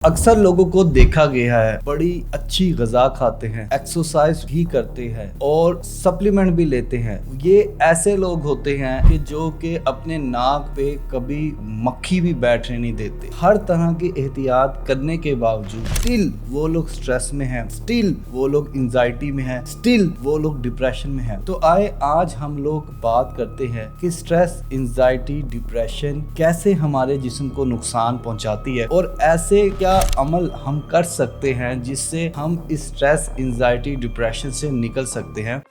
अक्सर लोगों को देखा गया है बड़ी अच्छी ग़िज़ा खाते हैं, एक्सरसाइज भी करते हैं और सप्लीमेंट भी लेते हैं। ये ऐसे लोग होते हैं कि जो कि अपने नाक पे कभी मक्खी भी बैठने नहीं देते। हर तरह की एहतियात करने के बावजूद स्टिल वो लोग स्ट्रेस में हैं, स्टिल वो लोग एंजाइटी में हैं, स्टिल वो लोग डिप्रेशन में हैं। तो आए आज हम लोग बात करते हैं कि स्ट्रेस, एंजाइटी, डिप्रेशन कैसे हमारे जिस्म को नुकसान पहुंचाती है और ऐसे क्या अमल हम कर सकते हैं जिससे हम इस स्ट्रेस, एंजाइटी, डिप्रेशन से निकल सकते हैं।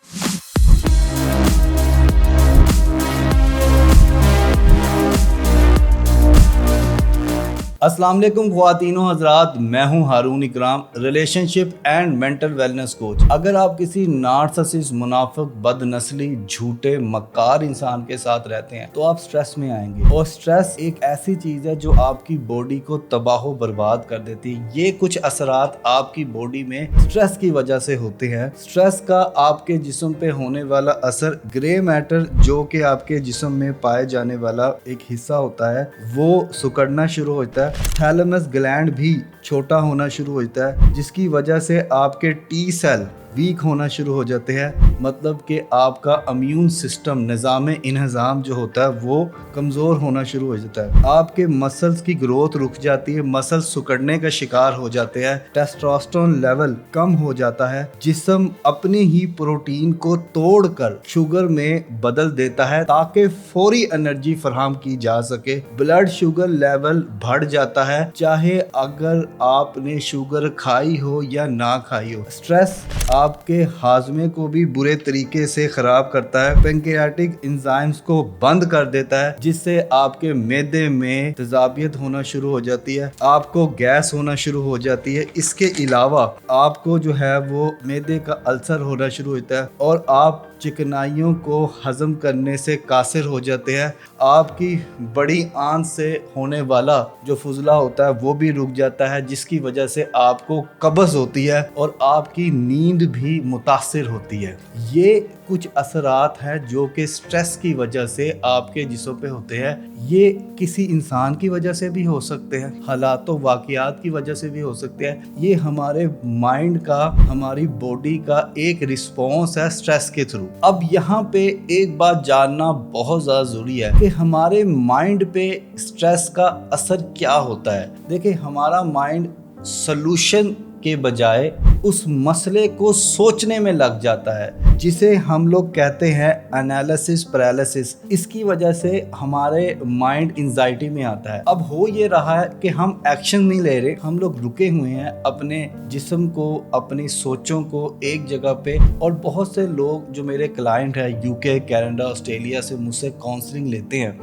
अस्सलाम वालेकुम ख्वातीनो हज़रात, मैं हूं हारून इकराम, relationship and mental wellness coach. अगर आप किसी नार्सिसिस्ट, मुनाफिक, बदनस्ली, झूठे, मक्कार इंसान के साथ रहते हैं तो आप स्ट्रेस में आएंगे। और स्ट्रेस एक ऐसी चीज़ है जो आपकी बॉडी को तबाह बर्बाद कर देती है। ये कुछ असरात आपकी बॉडी में स्ट्रेस की वजह से होते हैं। स्ट्रेस का आपके जिस्म पे होने वाला असर, ग्रे मैटर जो कि आपके जिस्म में पाए जाने वाला एक हिस्सा होता है, वो सिकुड़ना शुरू होता है। थैलेमस ग्लैंड भी छोटा होना शुरू होता है, जिसकी वजह से आपके टी सेल वीक होना शुरू हो जाते हैं। मतलब कि आपका इम्यून सिस्टम, निज़ाम इंहज़ाम जो होता है वो कमज़ोर होना शुरू हो जाता है। आपके मसल्स की ग्रोथ रुक जाती है, मसल्स सिकुड़ने का शिकार हो जाते हैं, टेस्टोस्टेरोन लेवल कम हो जाता है। जिस्म अपनी ही प्रोटीन को तोड़कर शुगर में बदल देता है ताकि फौरी एनर्जी फराहम की जा सके। ब्लड शुगर लेवल बढ़ जाता है, चाहे अगर आपने शुगर खाई हो या ना खाई हो। स्ट्रेस आपके हाजमे को भी बुरे तरीके से खराब करता है, पैंक्रियाटिक एंजाइम्स को बंद कर देता है, जिससे आपके मैदे में तेजाबियत होना शुरू हो जाती है, आपको गैस होना शुरू हो जाती है। इसके अलावा आपको जो है वो मैदे का अल्सर होना शुरू होता है और आप चिकनाइयों को हजम करने से कासिर हो जाते हैं। आपकी बड़ी आंत से होने वाला जो फुजला होता है वो भी रुक जाता है, जिसकी वजह से आपको कब्ज़ होती है और आपकी नींद भी मुतासिर होती है। ये कुछ असरात हैं जो कि स्ट्रेस की वजह से आपके जिस्म पे होते हैं। ये किसी इंसान की वजह से भी हो सकते हैं, हालातों वाक़ियात की वजह से भी हो सकते हैं। ये हमारे माइंड का, हमारी बॉडी का एक रिस्पॉन्स है स्ट्रेस के थ्रू। अब यहाँ पे एक बात जानना बहुत ज़्यादा ज़रूरी है कि हमारे माइंड पे स्ट्रेस का असर क्या होता है। देखिए, हमारा माइंड सॉल्यूशन के बजाय उस मसले को सोचने में लग जाता है, जिसे हम लोग कहते हैं एनालिसिस पैरालिसिस। इसकी वजह से हमारे माइंड एंजाइटी में आता है। अब हो ये रहा है कि हम एक्शन नहीं ले रहे, हम लोग रुके हुए हैं अपने जिस्म को, अपनी सोचों को एक जगह पे। और बहुत से लोग जो मेरे क्लाइंट हैं यूके, कनाडा, ऑस्ट्रेलिया से मुझसे काउंसलिंग लेते हैं,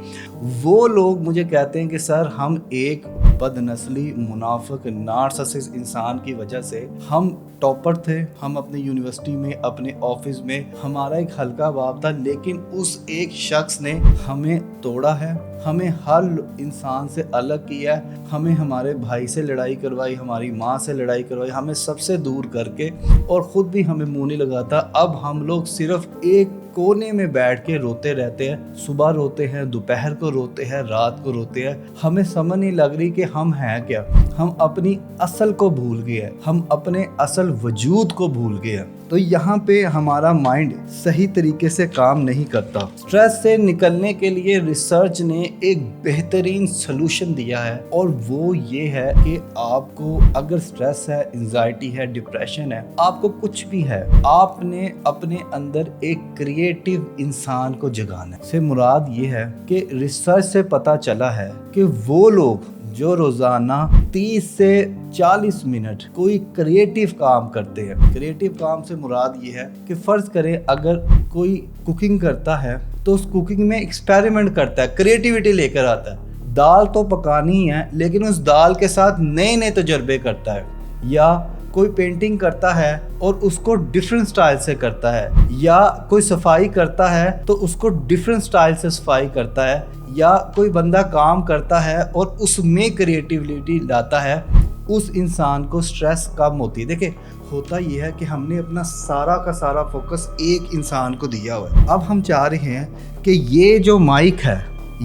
वो लोग मुझे कहते हैं कि सर, हम एक बदनस्ली, मुनाफिक, नार्सिसिस्ट इंसान की वजह से, हम टॉपर थे, हम अपनी यूनिवर्सिटी में, अपने ऑफिस में हमारा एक हल्का बाब था, लेकिन उस एक शख्स ने हमें तोड़ा है, हमें हर इंसान से अलग किया है, हमें हमारे भाई से लड़ाई करवाई, हमारी माँ से लड़ाई करवाई, हमें सबसे दूर करके, और ख़ुद भी हमें मुँह नहीं लगाता। अब हम लोग सिर्फ एक कोने में बैठ के रोते रहते हैं। सुबह रोते हैं, दोपहर को रोते हैं, रात को रोते हैं। हमें समझ नहीं लग रही कि हम हैं क्या। हम अपनी असल को भूल गए हैं, हम अपने असल वजूद को भूल गए हैं। तो यहाँ पे हमारा माइंड सही तरीके से काम नहीं करता। स्ट्रेस से निकलने के लिए रिसर्च ने एक बेहतरीन सलूशन दिया है, और वो ये है कि आपको अगर स्ट्रेस है, एंजाइटी है, डिप्रेशन है, आपको कुछ भी है, आपने अपने अंदर एक क्रिएटिव इंसान को जगाना है। से मुराद ये है कि रिसर्च से पता चला है कि वो लोग जो रोज़ाना 30 से 40 मिनट कोई क्रिएटिव काम करते हैं। क्रिएटिव काम से मुराद ये है कि फ़र्ज़ करें अगर कोई कुकिंग करता है तो उस कुकिंग में एक्सपेरिमेंट करता है, क्रिएटिविटी लेकर आता है। दाल तो पकानी ही है, लेकिन उस दाल के साथ नए नए तजुर्बे करता है। या कोई पेंटिंग करता है और उसको डिफरेंट स्टाइल से करता है, या कोई सफाई करता है तो उसको डिफरेंट स्टाइल से सफाई करता है, या कोई बंदा काम करता है और उसमें क्रिएटिविटी लाता है। उस इंसान को स्ट्रेस कम होती है। देखिए, होता यह है कि हमने अपना सारा का सारा फोकस एक इंसान को दिया हुआ है। अब हम चाह रहे हैं कि ये जो माइक है,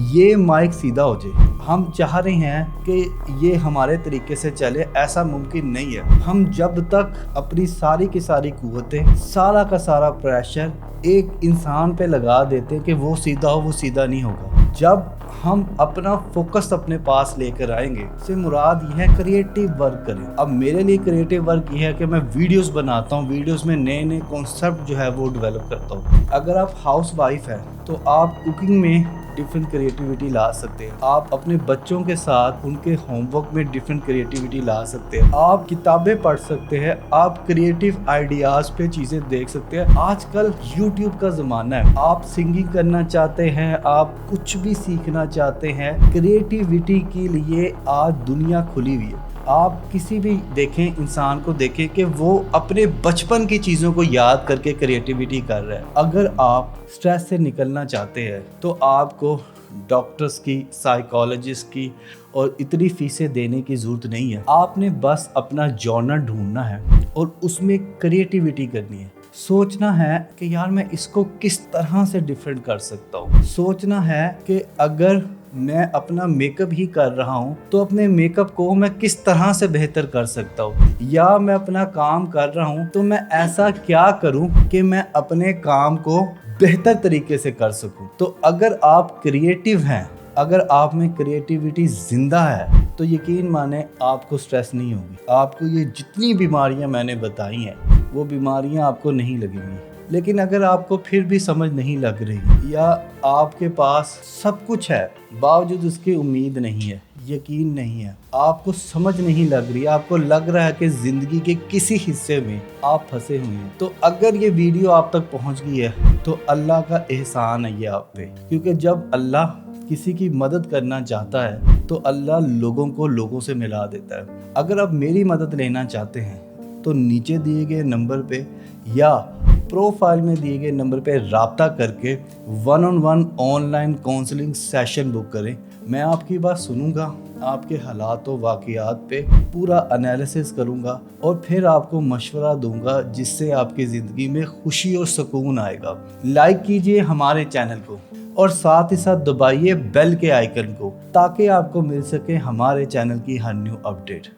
ये माइक सीधा हो जाए। हम चाह रहे हैं कि ये हमारे तरीके से चले, ऐसा मुमकिन नहीं है। हम जब तक अपनी सारी की सारी कुव्वतें, सारा का सारा प्रेशर एक इंसान पे लगा देते हैं कि वो सीधा हो, वो सीधा नहीं होगा। जब हम अपना फोकस अपने पास लेकर आएंगे, से मुराद ये है क्रिएटिव वर्क करें। अब मेरे लिए क्रिएटिव वर्क ये है कि मैं वीडियोस बनाता हूँ, वीडियोस में नए नए कॉन्सेप्ट जो है वो डेवलप करता हूँ। अगर आप हाउस वाइफ हैं तो आप कुकिंग में डिफरेंट क्रिएटिविटी ला सकते हैं। आप अपने बच्चों के साथ उनके होमवर्क में डिफरेंट क्रिएटिविटी ला सकते हैं। आप किताबें पढ़ सकते हैं, आप क्रिएटिव आइडियाज़ पे चीज़ें देख सकते हैं। आजकल यूट्यूब का ज़माना है। आप सिंगिंग करना चाहते हैं, आप कुछ भी सीखना चाहते हैं, क्रिएटिविटी के लिए आज दुनिया खुली हुई है। आप किसी भी देखें इंसान को देखें कि वो अपने बचपन की चीज़ों को याद करके क्रिएटिविटी कर रहा है। अगर आप स्ट्रेस से निकलना चाहते हैं तो आपको डॉक्टर्स की, साइकोलॉजिस्ट की और इतनी फीसें देने की ज़रूरत नहीं है। आपने बस अपना जॉनर ढूंढना है और उसमें क्रिएटिविटी करनी है। सोचना है कि यार मैं इसको किस तरह से डिफरेंट कर सकता हूँ। सोचना है कि अगर मैं अपना मेकअप ही कर रहा हूँ तो अपने मेकअप को मैं किस तरह से बेहतर कर सकता हूँ, या मैं अपना काम कर रहा हूँ तो मैं ऐसा क्या करूँ कि मैं अपने काम को बेहतर तरीके से कर सकूँ। तो अगर आप क्रिएटिव हैं, अगर आप में क्रिएटिविटी जिंदा है तो यकीन माने आपको स्ट्रेस नहीं होगी। आपको ये जितनी बीमारियां मैंने बताई हैं वो बीमारियां आपको नहीं लगेंगी। लेकिन अगर आपको फिर भी समझ नहीं लग रही या आपके पास सब कुछ है बावजूद उसकी उम्मीद नहीं है, यकीन नहीं है, आपको समझ नहीं लग रही, आपको लग रहा है कि ज़िंदगी के किसी हिस्से में आप फंसे हुए हैं, तो अगर ये वीडियो आप तक पहुंच गई है तो अल्लाह का एहसान है ये आप पे। क्योंकि जब अल्लाह किसी की मदद करना चाहता है तो अल्लाह लोगों को लोगों से मिला देता है। अगर आप मेरी मदद लेना चाहते हैं तो नीचे दिए गए नंबर पे या प्रोफाइल में दिए गए नंबर पे राब्ता करके 1-on-1 online counselling session book करें। मैं आपकी बात सुनूंगा, आपके हालात व वाक़ियात पे पूरा एनालिसिस करूंगा और फिर आपको मशवरा दूंगा जिससे आपकी ज़िंदगी में खुशी और सुकून आएगा। लाइक कीजिए हमारे चैनल को और साथ ही साथ दबाइए बेल के आइकन को ताकि आपको मिल सके हमारे चैनल की हर न्यू अपडेट।